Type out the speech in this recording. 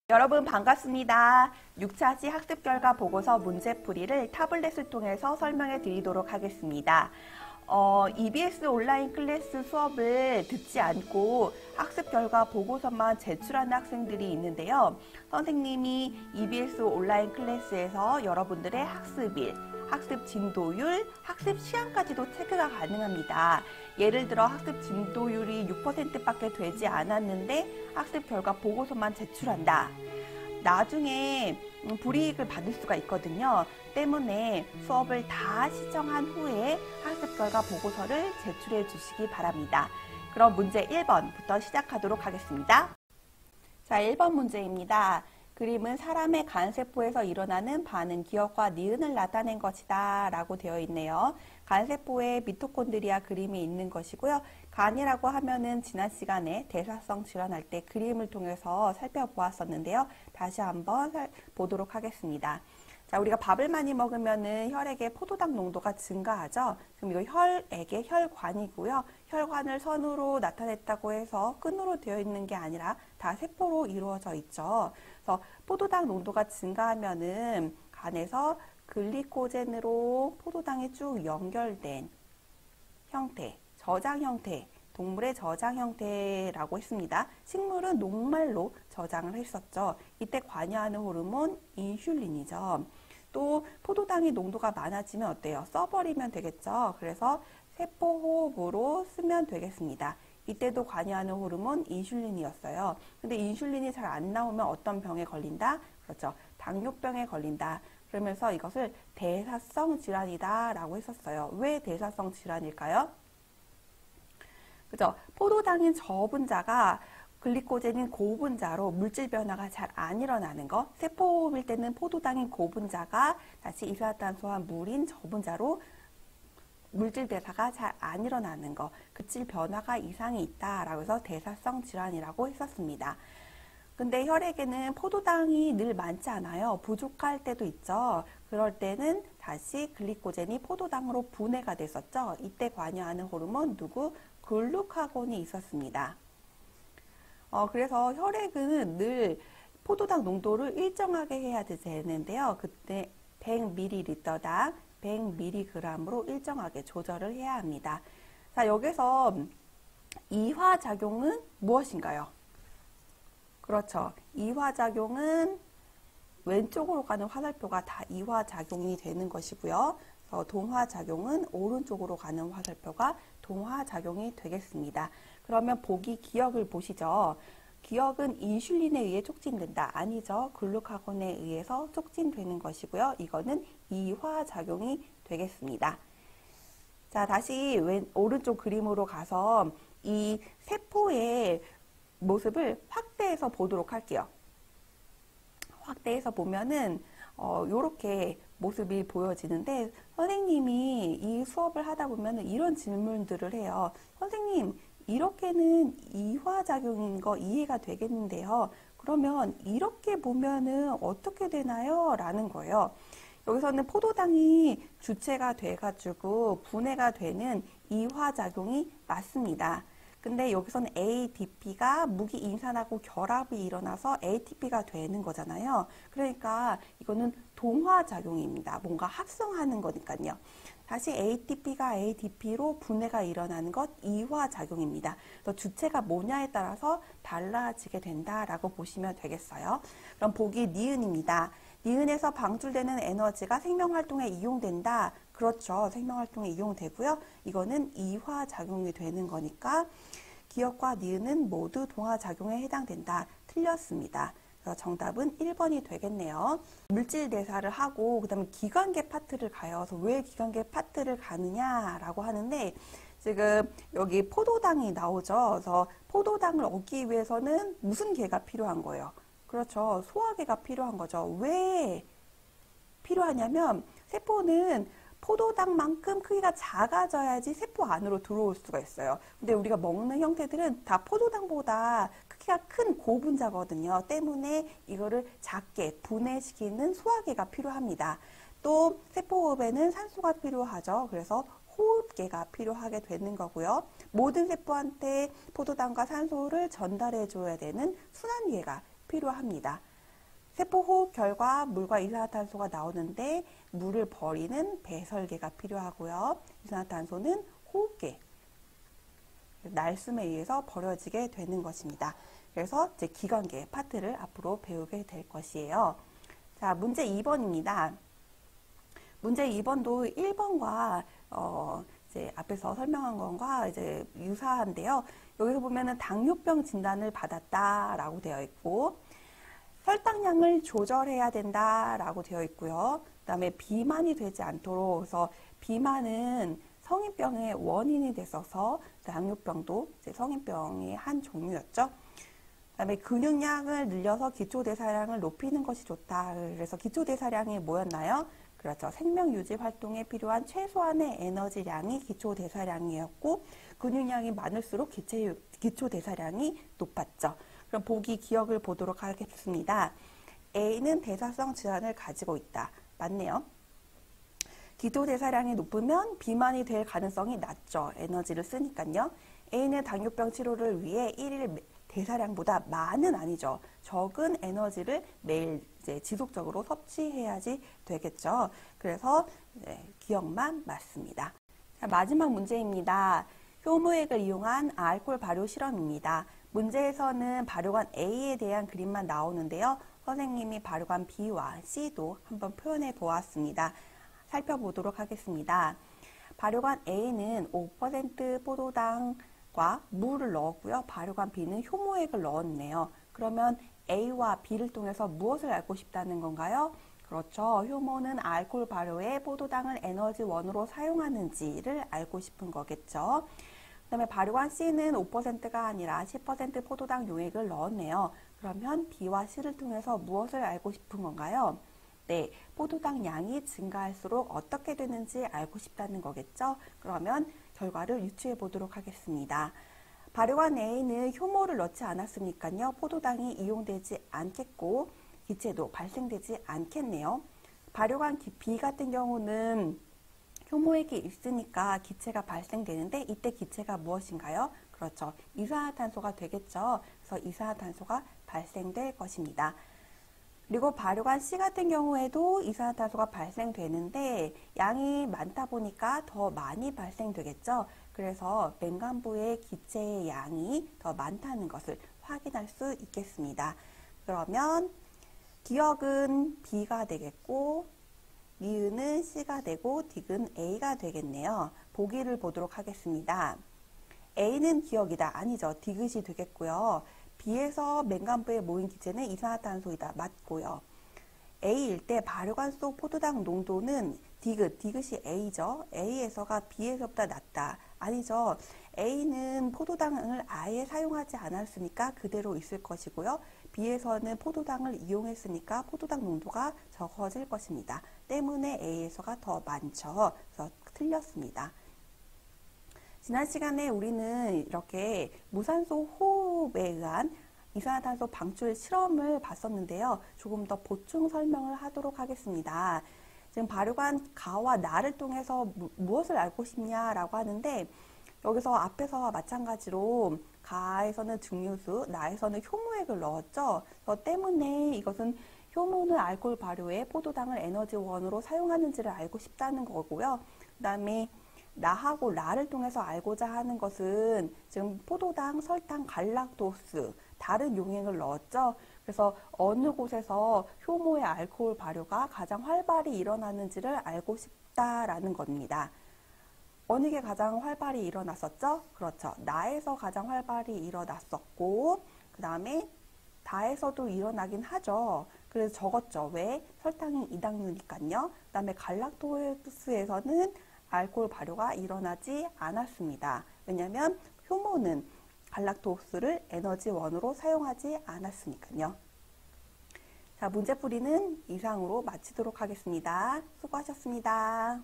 여러분 반갑습니다. 6차시 학습결과 보고서 문제풀이를 타블렛을 통해서 설명해 드리도록 하겠습니다. EBS 온라인 클래스 수업을 듣지 않고 학습결과 보고서만 제출하는 학생들이 있는데요. 선생님이 EBS 온라인 클래스에서 여러분들의 학습일, 학습 진도율, 학습 시간까지도 체크가 가능합니다. 예를 들어 학습 진도율이 6%밖에 되지 않았는데 학습 결과 보고서만 제출한다. 나중에 불이익을 받을 수가 있거든요. 때문에 수업을 다 시청한 후에 학습 결과 보고서를 제출해 주시기 바랍니다. 그럼 문제 1번부터 시작하도록 하겠습니다. 자, 1번 문제입니다. 그림은 사람의 간세포에서 일어나는 반응, 기억과 니은을 나타낸 것이다 라고 되어 있네요. 간세포에 미토콘드리아 그림이 있는 것이고요. 간이라고 하면은 지난 시간에 대사성 질환할 때 그림을 통해서 살펴보았었는데요. 다시 한번 보도록 하겠습니다. 자, 우리가 밥을 많이 먹으면은 혈액의 포도당 농도가 증가하죠. 그럼 이거 혈액의 혈관이고요. 혈관을 선으로 나타냈다고 해서 끈으로 되어 있는 게 아니라 다 세포로 이루어져 있죠. 그래서 포도당 농도가 증가하면은 간에서 글리코젠으로 포도당이 쭉 연결된 형태, 저장 형태, 동물의 저장 형태라고 했습니다. 식물은 녹말로 저장을 했었죠. 이때 관여하는 호르몬 인슐린이죠. 또 포도당의 농도가 많아지면 어때요? 써버리면 되겠죠. 그래서 세포호흡으로 쓰면 되겠습니다. 이때도 관여하는 호르몬 인슐린이었어요. 근데 인슐린이 잘 안 나오면 어떤 병에 걸린다? 그렇죠. 당뇨병에 걸린다. 그러면서 이것을 대사성 질환이다 라고 했었어요. 왜 대사성 질환일까요? 그죠? 포도당인 저분자가 글리코젠인 고분자로 물질 변화가 잘 안 일어나는 거. 세포호흡일 때는 포도당인 고분자가 다시 이산화탄소와 물인 저분자로 물질 대사가 잘 안 일어나는 거. 급질 변화가 이상이 있다라고 해서 대사성 질환이라고 했었습니다. 근데 혈액에는 포도당이 늘 많지 않아요. 부족할 때도 있죠. 그럴 때는 다시 글리코젠이 포도당으로 분해가 됐었죠. 이때 관여하는 호르몬 누구? 글루카곤이 있었습니다. 그래서 혈액은 늘 포도당 농도를 일정하게 해야 되는데요. 그때 100ml당 100mg으로 일정하게 조절을 해야 합니다. 자, 여기서 이화작용은 무엇인가요? 그렇죠. 이화작용은 왼쪽으로 가는 화살표가 다 이화작용이 되는 것이고요. 동화작용은 오른쪽으로 가는 화살표가 동화작용이 되겠습니다. 그러면 보기 기억을 보시죠. 기억은 인슐린에 의해 촉진된다. 아니죠. 글루카곤에 의해서 촉진되는 것이고요. 이거는 이화작용이 되겠습니다. 자, 다시 오른쪽 그림으로 가서 이 세포의 모습을 확대해서 보도록 할게요. 확대해서 보면은 요렇게 모습이 보여지는데 선생님이 이 수업을 하다 보면은 이런 질문들을 해요. 선생님, 이렇게는 이화작용인 거 이해가 되겠는데요. 그러면 이렇게 보면은 어떻게 되나요? 라는 거예요. 여기서는 포도당이 주체가 돼가지고 분해가 되는 이화작용이 맞습니다. 근데 여기서는 ADP가 무기인산하고 결합이 일어나서 ATP가 되는 거잖아요. 그러니까 이거는 동화작용입니다. 뭔가 합성하는 거니까요. 다시 ATP가 ADP로 분해가 일어나는 것 이화작용입니다. 그래서 주체가 뭐냐에 따라서 달라지게 된다라고 보시면 되겠어요. 그럼 보기 니은입니다. 니은에서 방출되는 에너지가 생명활동에 이용된다. 그렇죠. 생명활동에 이용되고요. 이거는 이화작용이 되는 거니까 기억과 니은은 모두 동화작용에 해당된다. 틀렸습니다. 그래서 정답은 1번이 되겠네요. 물질 대사를 하고 그 다음에 기관계 파트를 가요. 그래서 왜 기관계 파트를 가느냐라고 하는데 지금 여기 포도당이 나오죠. 그래서 포도당을 얻기 위해서는 무슨 계가 필요한 거예요? 그렇죠. 소화계가 필요한 거죠. 왜 필요하냐면 세포는 포도당만큼 크기가 작아져야지 세포 안으로 들어올 수가 있어요. 근데 우리가 먹는 형태들은 다 포도당보다 크기가 큰 고분자거든요. 때문에 이거를 작게 분해시키는 소화계가 필요합니다. 또 세포호흡에는 산소가 필요하죠. 그래서 호흡계가 필요하게 되는 거고요. 모든 세포한테 포도당과 산소를 전달해 줘야 되는 순환계가 필요합니다. 세포 호흡 결과 물과 이산화탄소가 나오는데 물을 버리는 배설계가 필요하고요. 이산화탄소는 호흡계, 날숨에 의해서 버려지게 되는 것입니다. 그래서 이제 기관계 파트를 앞으로 배우게 될 것이에요. 자, 문제 2번입니다. 문제 2번도 1번과 이제 앞에서 설명한 것과 이제 유사한데요. 여기서 보면은 당뇨병 진단을 받았다라고 되어 있고, 혈당량을 조절해야 된다라고 되어 있고요. 그다음에 비만이 되지 않도록, 그래서 비만은 성인병의 원인이 됐어서 당뇨병도 이제 성인병의 한 종류였죠. 그다음에 근육량을 늘려서 기초대사량을 높이는 것이 좋다. 그래서 기초대사량이 뭐였나요? 그렇죠. 생명유지 활동에 필요한 최소한의 에너지량이 기초대사량이었고, 근육량이 많을수록 기초대사량이 높았죠. 그럼 보기 기억을 보도록 하겠습니다. A는 대사성 질환을 가지고 있다. 맞네요. 기초대사량이 높으면 비만이 될 가능성이 낮죠. 에너지를 쓰니까요. A는 당뇨병 치료를 위해 1일 대사량보다 많은 아니죠. 적은 에너지를 매일 이제 지속적으로 섭취해야지 되겠죠. 그래서 기억만 맞습니다. 자, 마지막 문제입니다. 효모액을 이용한 알코올 발효 실험입니다. 문제에서는 발효관 A에 대한 그림만 나오는데요. 선생님이 발효관 B와 C도 한번 표현해 보았습니다. 살펴보도록 하겠습니다. 발효관 A는 5% 포도당과 물을 넣었고요. 발효관 B는 효모액을 넣었네요. 그러면 A와 B를 통해서 무엇을 알고 싶다는 건가요? 그렇죠. 효모는 알코올 발효에 포도당을 에너지원으로 사용하는지를 알고 싶은 거겠죠. 그 다음에 발효관 C는 5%가 아니라 10% 포도당 용액을 넣었네요. 그러면 B와 C를 통해서 무엇을 알고 싶은 건가요? 네, 포도당 양이 증가할수록 어떻게 되는지 알고 싶다는 거겠죠. 그러면 결과를 유추해 보도록 하겠습니다. 발효관 A는 효모를 넣지 않았으니까요. 포도당이 이용되지 않겠고 기체도 발생되지 않겠네요. 발효관 B 같은 경우는 효모액이 있으니까 기체가 발생되는데 이때 기체가 무엇인가요? 그렇죠. 이산화탄소가 되겠죠. 그래서 이산화탄소가 발생될 것입니다. 그리고 발효관 C 같은 경우에도 이산화탄소가 발생되는데 양이 많다 보니까 더 많이 발생되겠죠. 그래서 맹간부의 기체의 양이 더 많다는 것을 확인할 수 있겠습니다. 그러면 기억은 B가 되겠고 니은은 C가 되고 딕은 A가 되겠네요. 보기를 보도록 하겠습니다. A는 기억이다. 아니죠. 디귿이 되겠고요. B에서 맹간부에 모인 기체는 이산화탄소이다. 맞고요. A일 때 발효관 속 포도당 농도는 디귿이 A죠. A에서가 B에서보다 낮다. 아니죠. A는 포도당을 아예 사용하지 않았으니까 그대로 있을 것이고요. B에서는 포도당을 이용했으니까 포도당 농도가 적어질 것입니다. 때문에 A에서가 더 많죠. 그래서 틀렸습니다. 지난 시간에 우리는 이렇게 무산소 호흡에 의한 이산화탄소 방출 실험을 봤었는데요. 조금 더 보충 설명을 하도록 하겠습니다. 지금 발효관 가와 나를 통해서 무엇을 알고 싶냐라고 하는데 여기서 앞에서와 마찬가지로 가에서는 증류수, 나에서는 효모액을 넣었죠. 그래서 때문에 이것은 효모는 알코올 발효에 포도당을 에너지원으로 사용하는지를 알고 싶다는 거고요. 그 다음에 나하고 라를 통해서 알고자 하는 것은 지금 포도당, 설탕, 갈락토스 다른 용액을 넣었죠. 그래서 어느 곳에서 효모의 알코올 발효가 가장 활발히 일어나는지를 알고 싶다라는 겁니다. 어느 게 가장 활발히 일어났었죠? 그렇죠. 나에서 가장 활발히 일어났었고 그 다음에 다에서도 일어나긴 하죠. 그래서 적었죠. 왜? 설탕이 이당류니까요. 그 다음에 갈락토스에서는 알코올 발효가 일어나지 않았습니다. 왜냐하면 효모는 갈락토스를 에너지원으로 사용하지 않았으니까요. 자, 문제풀이는 이상으로 마치도록 하겠습니다. 수고하셨습니다.